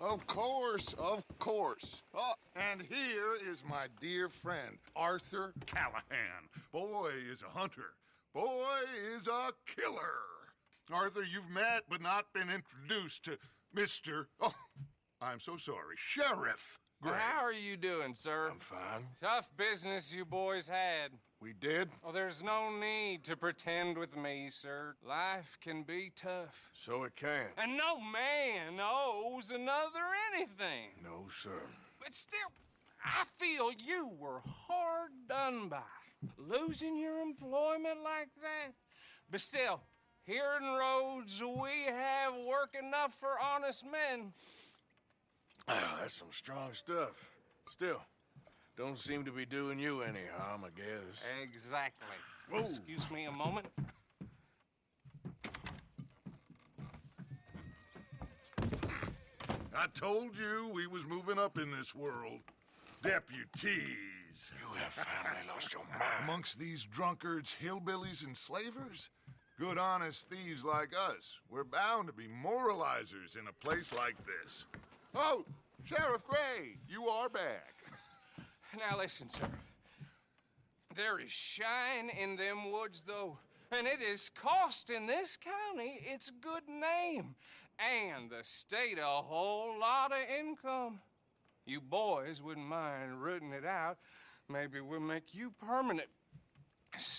Of course, of course. Oh, and here is my dear friend, Arthur Callahan. Boy is a hunter. Boy is a killer. Arthur, you've met but not been introduced to Mr. Oh, I'm so sorry, Sheriff Gray. How are you doing, sir? I'm fine. Tough business you boys had. We did? Oh, there's no need to pretend with me, sir. Life can be tough. So it can. And no man owes another anything. No, sir. But still, I feel you were hard done by. Losing your employment like that. But still, here in Rhodes, we have work enough for honest men. Ah, that's some strong stuff. Still, don't seem to be doing you any harm, I guess. Exactly. Whoa. Excuse me a moment. I told you we was moving up in this world. Deputies. You have finally lost your mind. Amongst these drunkards, hillbillies, and slavers? Good honest thieves like us. We're bound to be moralizers in a place like this. Oh, Sheriff Gray, you are back. Now listen, sir. There is shine in them woods, though, and it is costing this county its good name and the state a whole lot of income. You boys wouldn't mind rooting it out. Maybe we'll make you permanent.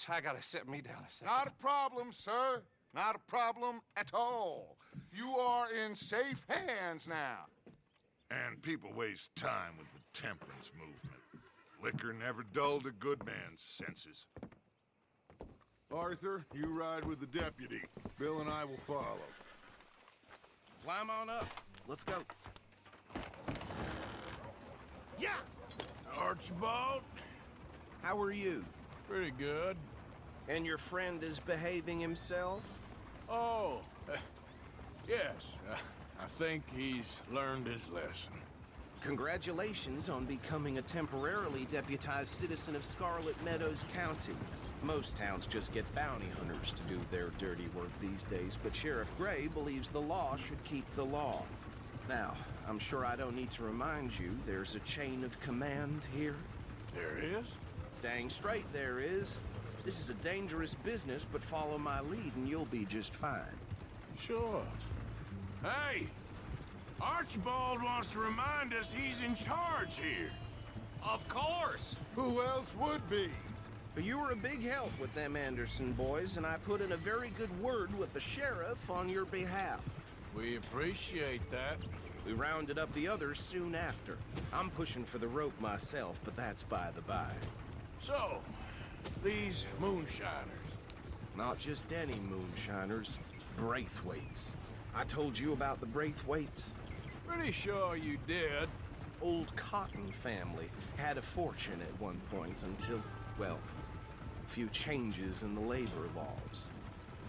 I gotta set me down a second. Not a problem, sir. Not a problem at all. You are in safe hands now. And people waste time with the temperance movement. Liquor never dulled a good man's senses. Arthur, you ride with the deputy. Bill and I will follow. Climb on up. Let's go. Yeah! Archibald? How are you? Pretty good. And your friend is behaving himself? Oh, yes. I think he's learned his lesson. Congratulations on becoming a temporarily deputized citizen of Scarlet Meadows County. Most towns just get bounty hunters to do their dirty work these days, but Sheriff Gray believes the law should keep the law. Now, I'm sure I don't need to remind you there's a chain of command here. There is? Dang straight there is. This is a dangerous business, but follow my lead and you'll be just fine. Sure. Hey! Archibald wants to remind us he's in charge here. Of course! Who else would be? But you were a big help with them Anderson boys, and I put in a very good word with the sheriff on your behalf. We appreciate that. We rounded up the others soon after. I'm pushing for the rope myself, but that's by the by. So, these moonshiners. Not just any moonshiners, Braithwaites. I told you about the Braithwaites? Pretty sure you did. Old Cotton family had a fortune at one point until, well, a few changes in the labor laws.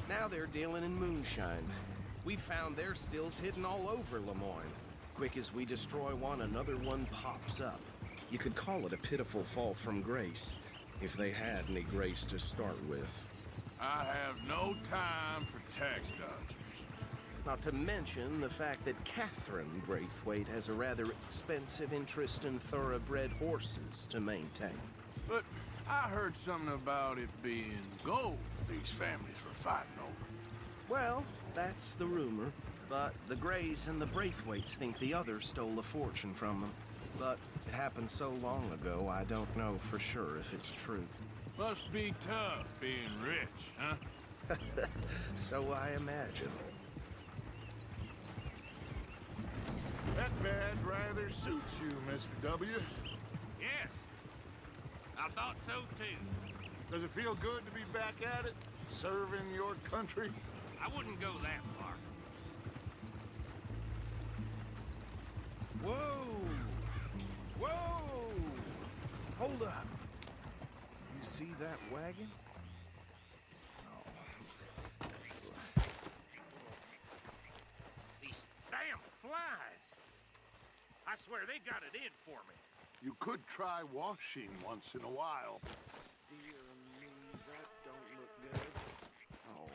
Now they're dealing in moonshine. We found their stills hidden all over Lemoyne. Quick as we destroy one, another one pops up. You could call it a pitiful fall from grace, if they had any grace to start with. I have no time for tax dodgers. Not to mention the fact that Catherine Braithwaite has a rather expensive interest in thoroughbred horses to maintain. But I heard something about it being gold these families were fighting over. Well, that's the rumor. But the Grays and the Braithwaites think the others stole a fortune from them. But it happened so long ago, I don't know for sure if it's true. Must be tough being rich, huh? So I imagine. That badge rather suits you, Mr. W. Yes, I thought so too. Does it feel good to be back at it? Serving your country? I wouldn't go that far. Whoa! Whoa! Hold up. You see that wagon? These damn flies. I swear they got it in for me. You could try washing once in a while. Dear me, that don't look good. Oh.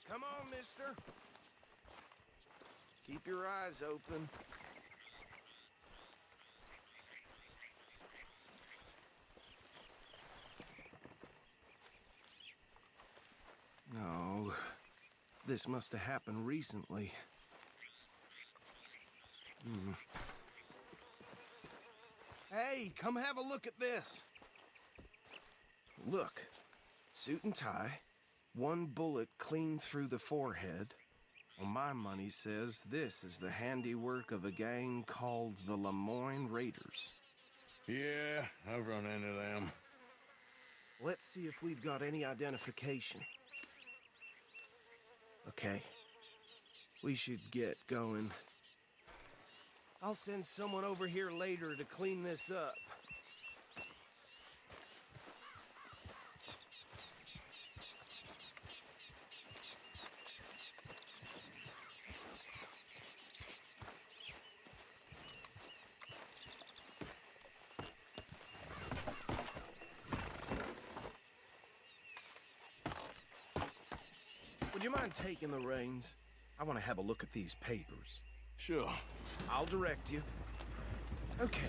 Come on, mister. Keep your eyes open. No, this must have happened recently. Hey, come have a look at this. Look, suit and tie, one bullet clean through the forehead. Well, my money says this is the handiwork of a gang called the Lemoyne Raiders. Yeah, I've run into them. Let's see if we've got any identification. Okay. We should get going. I'll send someone over here later to clean this up. Would you mind taking the reins? I want to have a look at these papers. Sure. I'll direct you. Okay.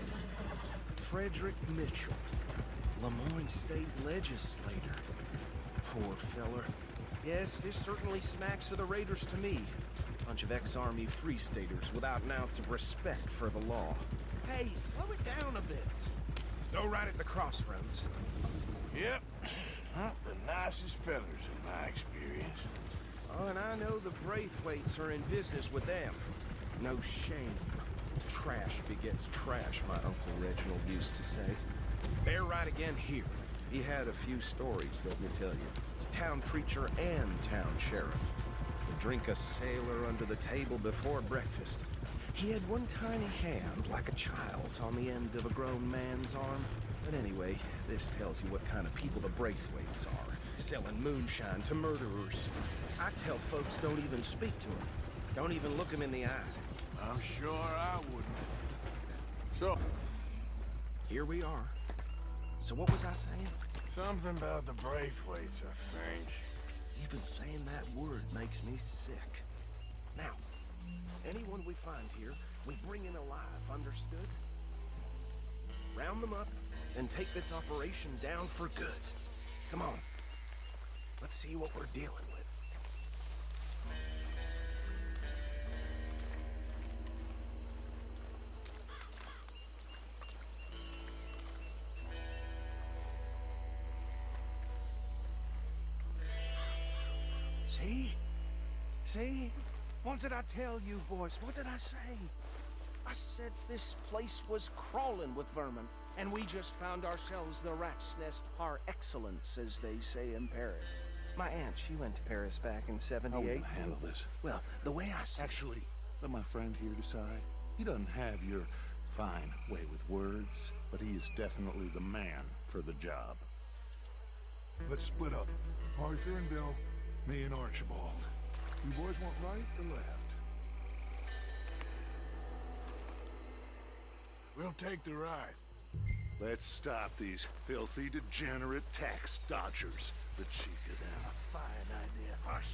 Frederick Mitchell, Lemoyne State Legislator. Poor feller. Yes, this certainly smacks of the Raiders to me. Bunch of ex-Army Free Staters without an ounce of respect for the law. Hey, slow it down a bit. Go right at the crossroads. Yep. Not the nicest fellers in my experience. Oh, and I know the Braithwaites are in business with them. No shame. Trash begets trash, my Uncle Reginald used to say. They're right again here. He had a few stories, let me tell you. Town preacher and town sheriff. Would drink a sailor under the table before breakfast. He had one tiny hand, like a child's, on the end of a grown man's arm. But anyway, this tells you what kind of people the Braithwaites are. Selling moonshine to murderers. I tell folks don't even speak to them. Don't even look them in the eye. I'm sure I wouldn't. So, Here we are. So what was I saying? something about the Braithwaites, I think. Even saying that word makes me sick. Now, anyone we find here, we bring in alive, understood? Round them up, and take this operation down for good. Come on. Let's see what we're dealing with. See? See? What did I tell you, boys? What did I say? I said this place was crawling with vermin, and we just found ourselves the rat's nest par excellence, as they say in Paris. My aunt, she went to Paris back in How '78. we gonna handle this? Well, the way I see Actually, let my friend here decide. He doesn't have your fine way with words, but he is definitely the man for the job. Let's split up. Arthur and Bill, me and Archibald. You boys want right or left? We'll take the ride. Let's stop these filthy, degenerate tax dodgers. The cheek of them. Fine idea. Hush.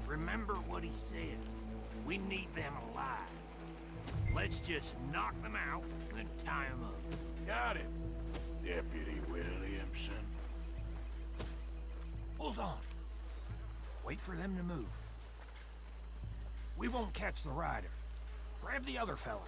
Remember what he said. We need them alive. Let's just knock them out and tie them up. Got it, Deputy Williamson. Hold on. Wait for them to move. We won't catch the rider. Grab the other fella.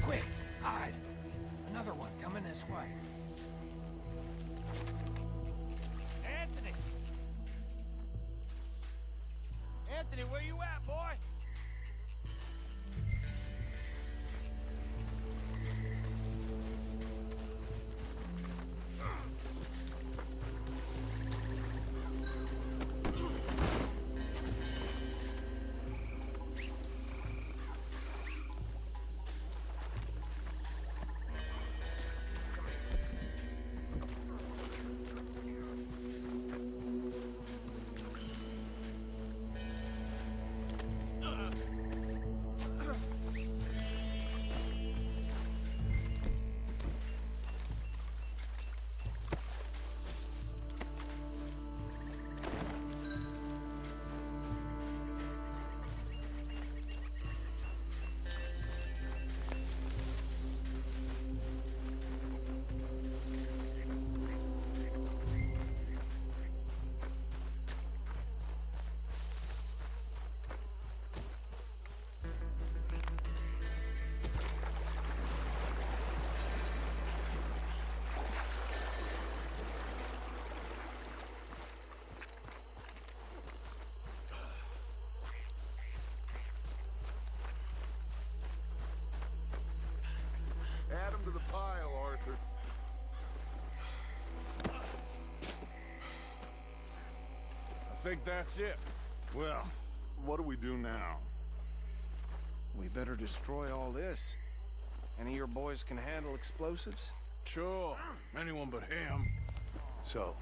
Quick, hide. Another one coming this way. Anthony! Anthony, where you at, boy? think that's it. Well, what do we do now? We better destroy all this. Any of your boys can handle explosives? Sure, anyone but him. So,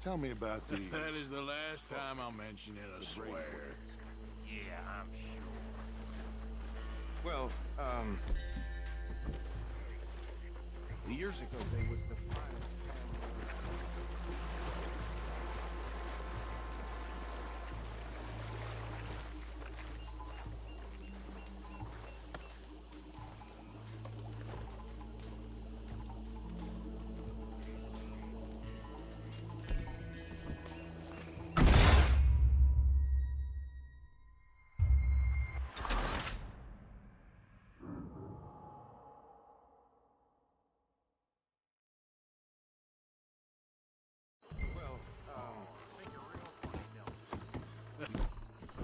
tell me about these. That is the last time I'll mention it, I swear. Yeah, I'm sure. Well, years ago they was the finest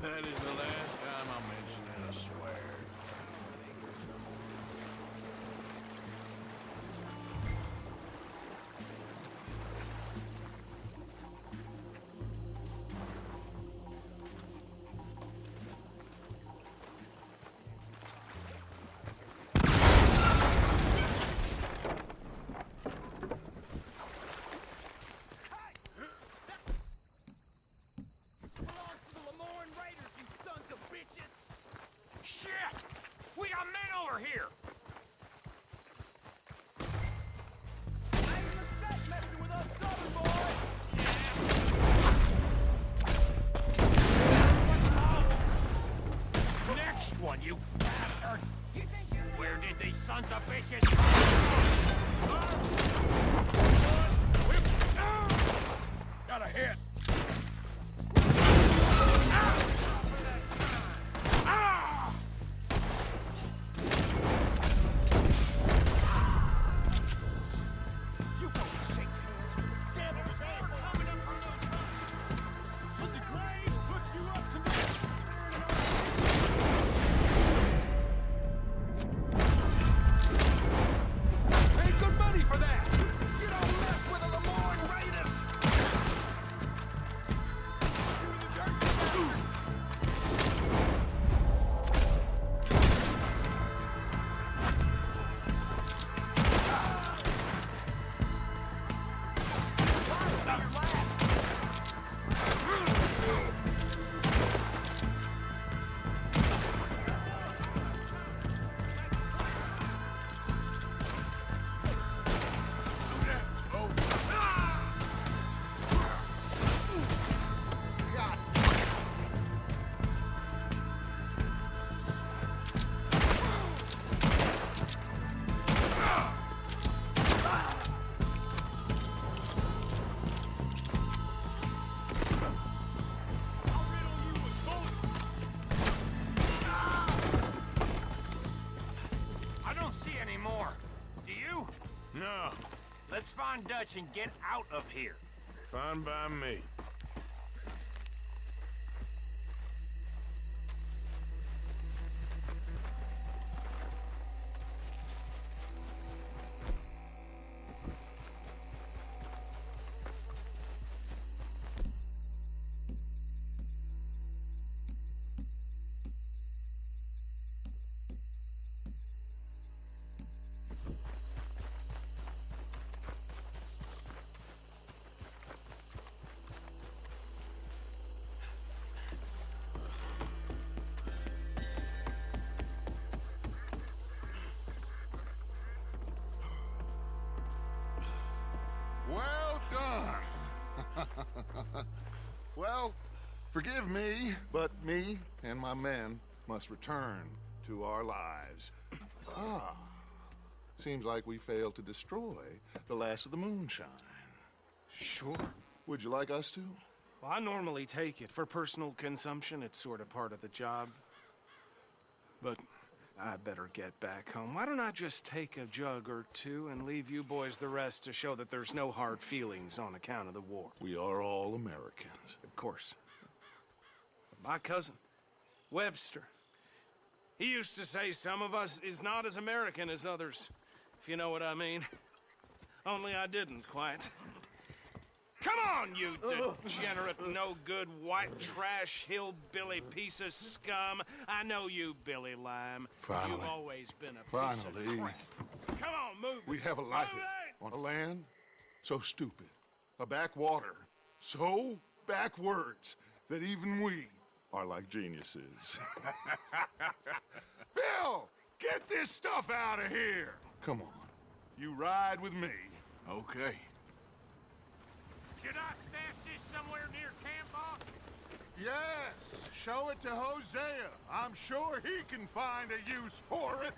That is the last time I'll mention it, I swear. Shit! We got men over here! Next one, you bastard! Where did these sons of bitches Got a hit! No, Let's find Dutch and get out of here. fine by me. Well done. Well, forgive me, but me and my men must return to our lives. Ah, seems like we failed to destroy the last of the moonshine. Sure. Would you like us to? Well, I normally take it for personal consumption. It's sort of part of the job. But I better get back home. Why don't I just take a jug or two and leave you boys the rest to show that there's no hard feelings on account of the war? We are all Americans. Of course. My cousin, Webster, he used to say some of us is not as American as others, if you know what I mean. Only I didn't quite. Come on, you degenerate, no-good, white trash, hillbilly piece of scum. I know you, Billy Lime. Finally. You've always been a piece of Finally. crap. Come on, move it. We have a life Move it! on a land so stupid, a backwater so backwards that even we are like geniuses. Bill, get this stuff out of here. Come on, you ride with me. Okay. Should I stash this somewhere near camp, boss? Yes, show it to Hosea. I'm sure he can find a use for it.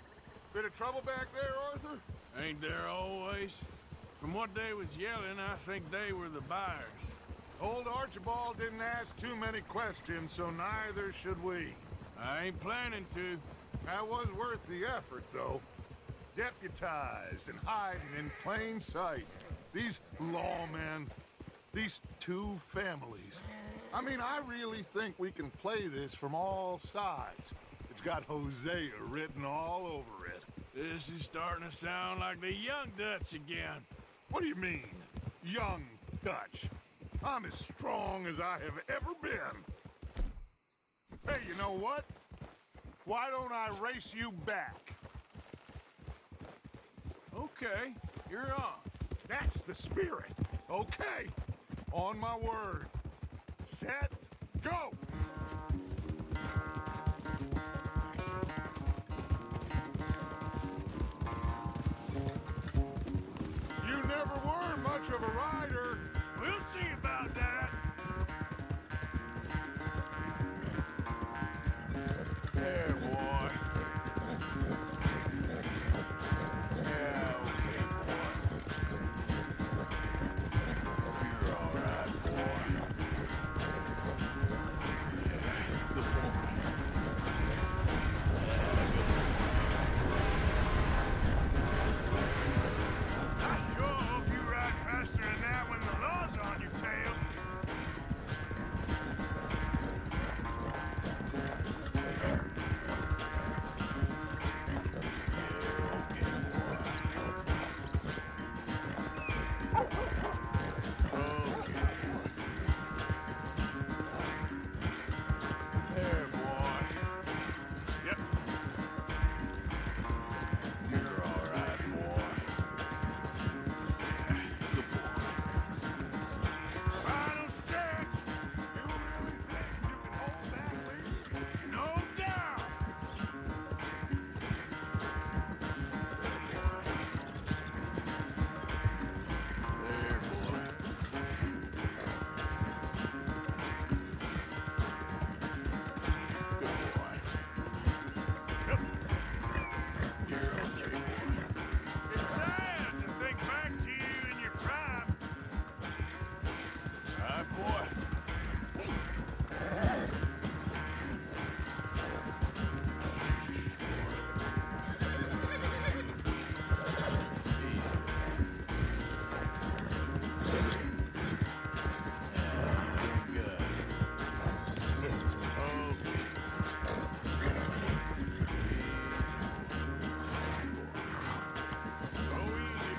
Bit of trouble back there, Arthur? Ain't there always? From what they was yelling, I think they were the buyers. Old Archibald didn't ask too many questions, so neither should we. I ain't planning to. That was worth the effort, though. Deputized and hiding in plain sight. These lawmen, these two families. I mean, I really think we can play this from all sides. It's got Hosea written all over it. This is starting to sound like the Young Dutch again. What do you mean, young Dutch? I'm as strong as I have ever been. Hey, you know what? Why don't I race you back? Okay, you're on. That's the spirit. Okay. On my word. Set, go! You never were much of a rider. We'll see about that. There, boy. Yeah, okay, boy. You're all right, boy. Yeah, good boy. I sure hope you ride faster than that when the law's on your tail. There, boy. Yep. You're all right, boy. Good boy. Final stretch. You really think you can hold that lead? No doubt. There, boy. Good boy. Yep. You're okay, boy. It's sad to think back to you in your prime. All right, boy. Good. Okay. Go easy.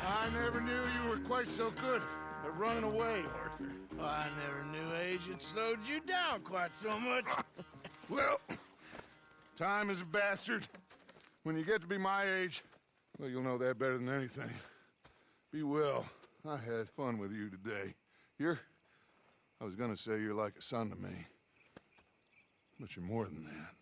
I never knew you were quite so good at running away, Arthur. I never knew age had slowed you down quite so much. Well, time is a bastard. When you get to be my age, well, you'll know that better than anything. Be well. I had fun with you today. I was gonna say you're like a son to me, but you're more than that.